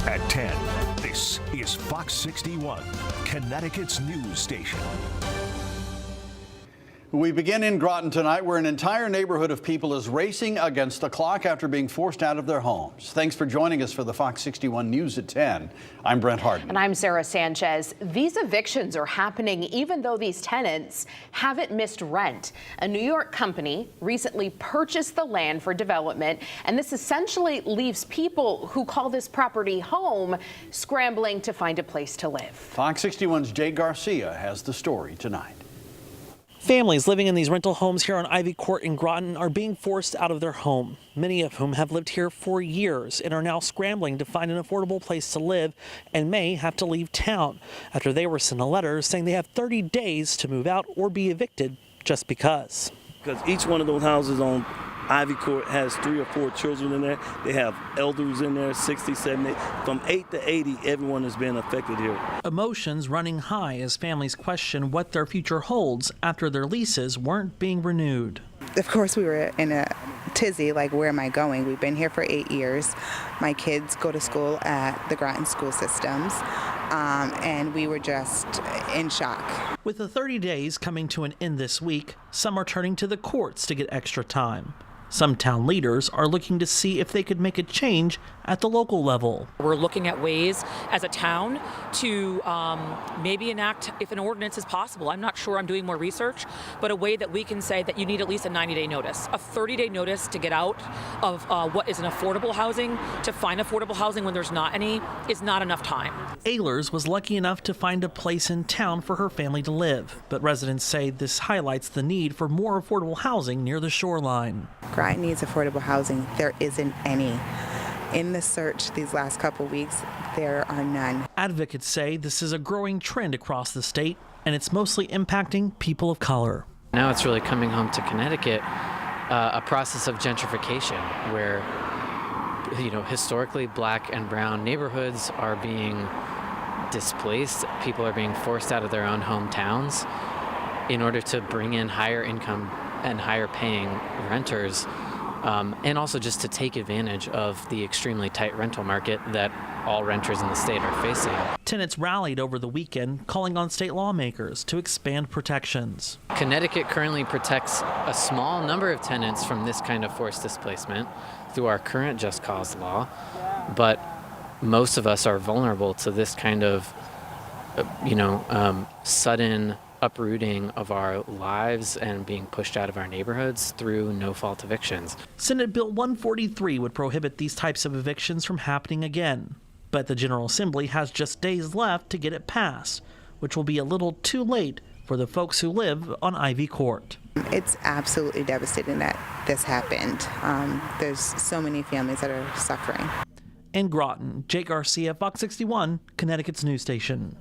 At 10, this is Fox 61, Connecticut's news station. We begin in Groton tonight, where an entire neighborhood of people is racing against the clock after being forced out of their homes. Thanks for joining us for the Fox 61 News at 10. I'm Brent Harden. And I'm Sarah Sanchez. These evictions are happening even though these tenants haven't missed rent. A New York company recently purchased the land for development, and this essentially leaves people who call this property home scrambling to find a place to live. Fox 61's Jay Garcia has the story tonight. Families living in these rental homes here on Ivy Court in Groton are being forced out of their home, many of whom have lived here for years and are now scrambling to find an affordable place to live and may have to leave town after they were sent a letter saying they have 30 days to move out or be evicted just because. Because each one of those houses on Ivy Court has 3 or 4 children in there. They have elders in there, 60, 70. From 8 to 80, everyone has been affected here. Emotions running high as families question what their future holds after their leases weren't being renewed. Of course, we were in a tizzy, like, where am I going? We've been here for 8 years. My kids go to school at the Groton school systems, and we were just in shock. With the 30 days coming to an end this week, some are turning to the courts to get extra time. Some town leaders are looking to see if they could make a change at the local level. We're looking at ways as a town to maybe enact, if an ordinance is possible, I'm not sure, I'm doing more research, but a way that we can say that you need at least a 90-day notice. A 30-day notice to get out of what is an affordable housing, to find affordable housing when there's not any, is not enough time. Ehlers was lucky enough to find a place in town for her family to live, but residents say this highlights the need for more affordable housing near the shoreline. Groton needs affordable housing. There isn't any. In the search these last couple weeks, there are none. Advocates say this is a growing trend across the state, and it's mostly impacting people of color. Now it's really coming home to Connecticut, a process of gentrification where, historically black and brown neighborhoods are being displaced. People are being forced out of their own hometowns in order to bring in higher income and higher paying renters, and also just to take advantage of the extremely tight rental market that all renters in the state are facing. Tenants rallied over the weekend, calling on state lawmakers to expand protections. Connecticut currently protects a small number of tenants from this kind of forced displacement through our current just cause law, but most of us are vulnerable to this kind of, sudden uprooting of our lives and being pushed out of our neighborhoods through no-fault evictions. Senate Bill 143 would prohibit these types of evictions from happening again, but the General Assembly has just days left to get it passed, which will be a little too late for the folks who live on Ivy Court. It's absolutely devastating that this happened. There's so many families that are suffering. In Groton, Jake Garcia, Fox 61, Connecticut's news station.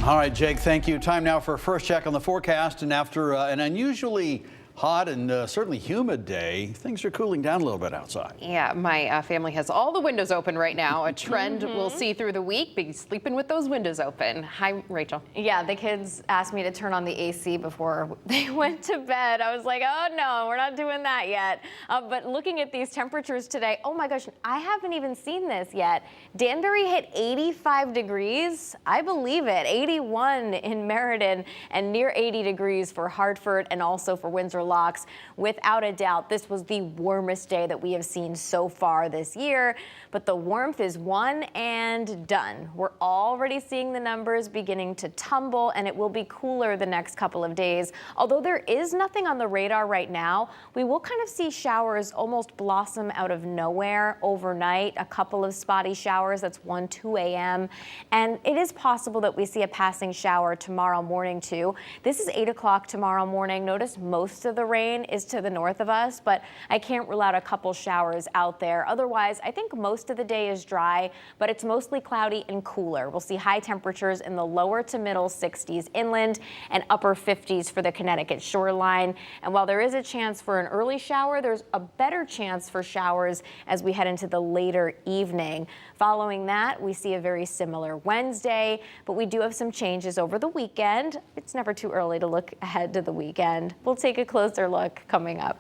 All right, Jake, thank you. Time now for a first check on the forecast. And after an unusually hot and certainly humid day, things are cooling down a little bit outside. Yeah, my family has all the windows open right now. A trend we'll see through the week, be sleeping with those windows open. Hi, Rachel. Yeah, the kids asked me to turn on the AC before they went to bed. I was like, oh no, we're not doing that yet. But looking at these temperatures today, oh my gosh, I haven't even seen this yet. Danbury hit 85 degrees. I believe it. 81 in Meriden and near 80 degrees for Hartford and also for Windsor Locks. Without a doubt, this was the warmest day that we have seen so far this year, but the warmth is one and done. We're already seeing the numbers beginning to tumble, and it will be cooler the next couple of days. Although there is nothing on the radar right now, we will kind of see showers almost blossom out of nowhere overnight, a couple of spotty showers. That's 1, 2 a.m. And it is possible that we see a passing shower tomorrow morning too. This is 8 o'clock tomorrow morning. Notice most of the rain is to the north of us, but I can't rule out a couple showers out there. Otherwise, I think most of the day is dry, but it's mostly cloudy and cooler. We'll see high temperatures in the lower to middle 60s inland and upper 50s for the Connecticut shoreline. And while there is a chance for an early shower, there's a better chance for showers as we head into the later evening. Following that, we see a very similar Wednesday, but we do have some changes over the weekend. It's never too early to look ahead to the weekend. We'll take a closer look coming up.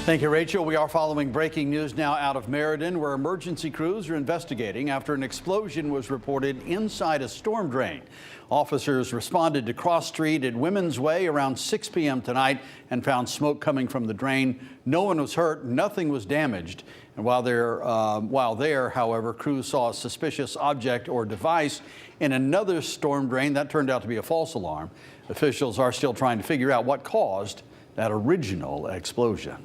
Thank you, Rachel. We are following breaking news now out of Meriden, where emergency crews are investigating after an explosion was reported inside a storm drain. Officers responded to Cross Street at Women's Way around 6 p.m. tonight and found smoke coming from the drain. No one was hurt, nothing was damaged. And while there, however, crews saw a suspicious object or device in another storm drain. That turned out to be a false alarm. Officials are still trying to figure out what caused that original explosion.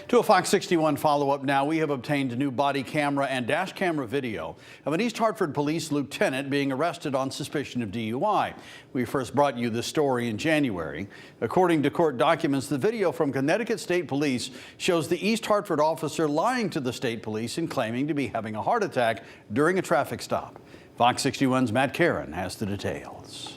To a Fox 61 follow-up now, we have obtained new body camera and dash camera video of an East Hartford police lieutenant being arrested on suspicion of DUI. We first brought you this story in January. According to court documents, the video from Connecticut State Police shows the East Hartford officer lying to the state police and claiming to be having a heart attack during a traffic stop. Fox 61's Matt Caron has the details.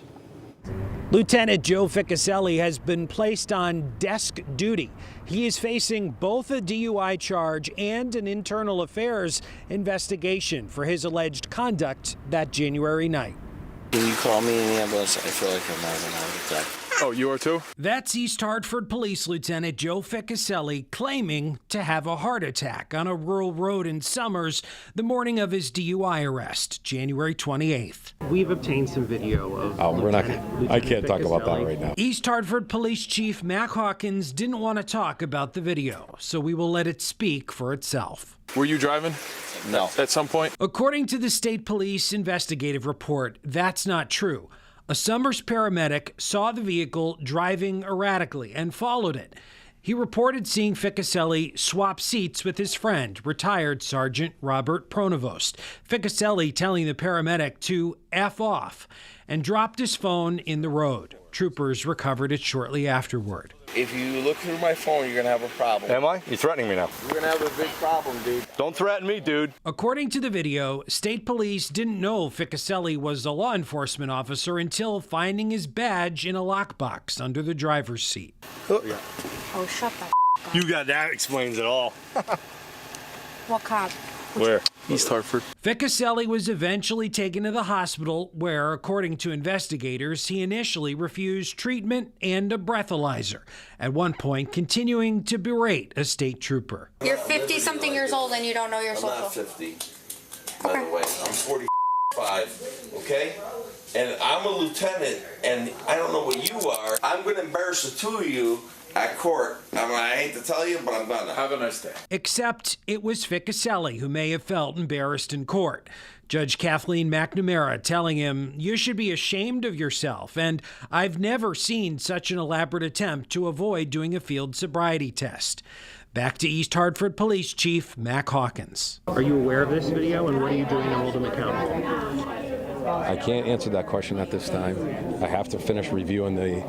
Lieutenant Joe Ficcaselli has been placed on desk duty. He is facing both a DUI charge and an internal affairs investigation for his alleged conduct that January night. Can you call me in the ambulance? I feel like I'm having a heart attack. Oh, you are too? That's East Hartford Police Lieutenant Joe Ficcaselli claiming to have a heart attack on a rural road in Somers the morning of his DUI arrest, January 28th. We've obtained some video of I can't talk about that right now. East Hartford Police Chief Mac Hawkins didn't want to talk about the video, so we will let it speak for itself. Were you driving? No. At some point? According to the state police investigative report, that's not true. A Somers paramedic saw the vehicle driving erratically and followed it. He reported seeing Ficcaselli swap seats with his friend, retired Sergeant Robert Pronovost. Ficcaselli telling the paramedic to F off and dropped his phone in the road. Troopers recovered it shortly afterward. If you look through my phone, you're going to have a problem. Am I? You're threatening me now. You're going to have a big problem, dude. Don't threaten me, dude. According to the video, state police didn't know Ficcaselli was a law enforcement officer until finding his badge in a lockbox under the driver's seat. Oh, shut the up. You got that explains it all. What cop? Where? East Hartford. Ficcaselli was eventually taken to the hospital where, according to investigators, he initially refused treatment and a breathalyzer, at one point continuing to berate a state trooper. You're 50-something years old and you don't know your social. I'm not 50, by the way. I'm 45, okay? And I'm a lieutenant, and I don't know what you are. I'm going to embarrass the two of you at court. I hate to tell you, but I'm gonna. Have a nice day. Except it was Ficcaselli who may have felt embarrassed in court. Judge Kathleen McNamara telling him, "You should be ashamed of yourself, and I've never seen such an elaborate attempt to avoid doing a field sobriety test." Back to East Hartford Police Chief Mac Hawkins. Are you aware of this video, and what are you doing to hold him accountable? I can't answer that question at this time. I have to finish reviewing the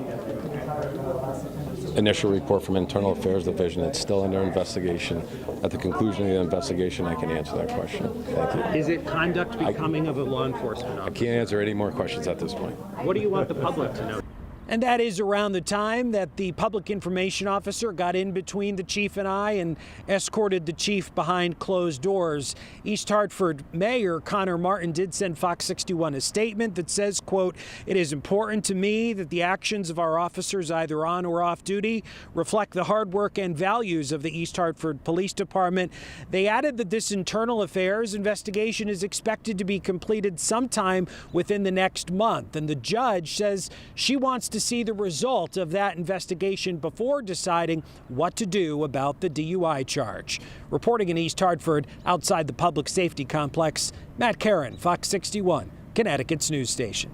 initial report from Internal Affairs Division. It's still under investigation. At the conclusion of the investigation, I can answer that question. Thank you. Is it conduct becoming of a law enforcement officer? I can't answer any more questions at this point. What do you want the public to know? And that is around the time that the public information officer got in between the chief and I and escorted the chief behind closed doors. East Hartford Mayor Connor Martin did send Fox 61 a statement that says, quote, "It is important to me that the actions of our officers either on or off duty reflect the hard work and values of the East Hartford Police Department." They added that this internal affairs investigation is expected to be completed sometime within the next month. And the judge says she wants to see the result of that investigation before deciding what to do about the DUI charge. Reporting in East Hartford, outside the public safety complex, Matt Caron, Fox 61, Connecticut's news station.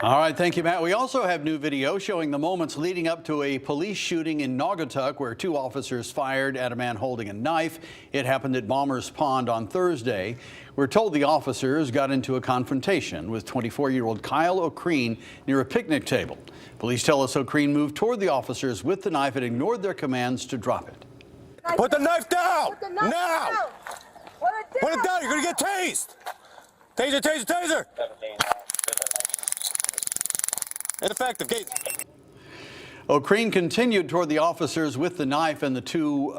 All right, thank you, Matt. We also have new video showing the moments leading up to a police shooting in Naugatuck where two officers fired at a man holding a knife. It happened at Bombers Pond on Thursday. We're told the officers got into a confrontation with 24-year-old Kyle O'Kreen near a picnic table. Police tell us O'Kreen moved toward the officers with the knife and ignored their commands to drop it. Put the knife down! Now! Down. Put it down! You're gonna get tased! Taser, taser, taser! Ineffective. O'Kreen continued toward the officers with the knife, and the two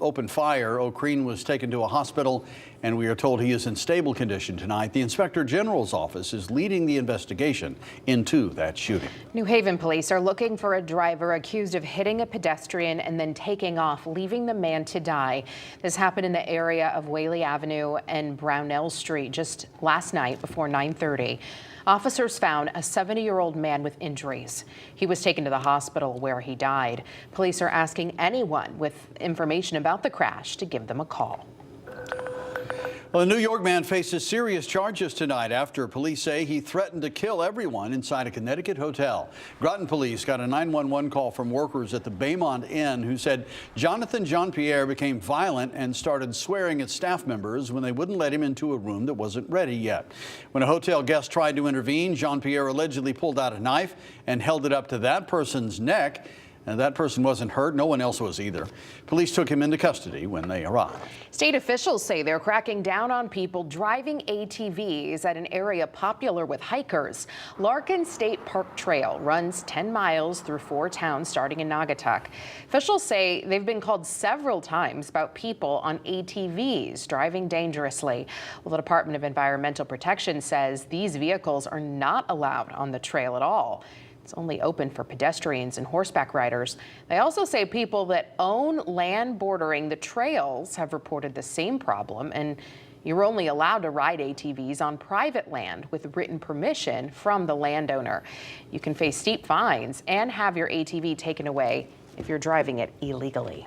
opened fire. O'Kreen was taken to a hospital, and we are told he is in stable condition tonight. The Inspector General's office is leading the investigation into that shooting. New Haven police are looking for a driver accused of hitting a pedestrian and then taking off, leaving the man to die. This happened in the area of Whaley Avenue and Brownell Street just last night before 9:30. Officers found a 70-year-old man with injuries. He was taken to the hospital where he died. Police are asking anyone with information about the crash to give them a call. Well, a New York man faces serious charges tonight after police say he threatened to kill everyone inside a Connecticut hotel. Groton police got a 911 call from workers at the Baymont Inn who said Jonathan Jean-Pierre became violent and started swearing at staff members when they wouldn't let him into a room that wasn't ready yet. When a hotel guest tried to intervene, Jean-Pierre allegedly pulled out a knife and held it up to that person's neck. And that person wasn't hurt. No one else was either. Police took him into custody when they arrived. State officials say they're cracking down on people driving ATVs at an area popular with hikers. Larkin State Park Trail runs 10 miles through 4 towns starting in Naugatuck. Officials say they've been called several times about people on ATVs driving dangerously. Well, the Department of Environmental Protection says these vehicles are not allowed on the trail at all. It's only open for pedestrians and horseback riders. They also say people that own land bordering the trails have reported the same problem, and you're only allowed to ride ATVs on private land with written permission from the landowner. You can face steep fines and have your ATV taken away if you're driving it illegally.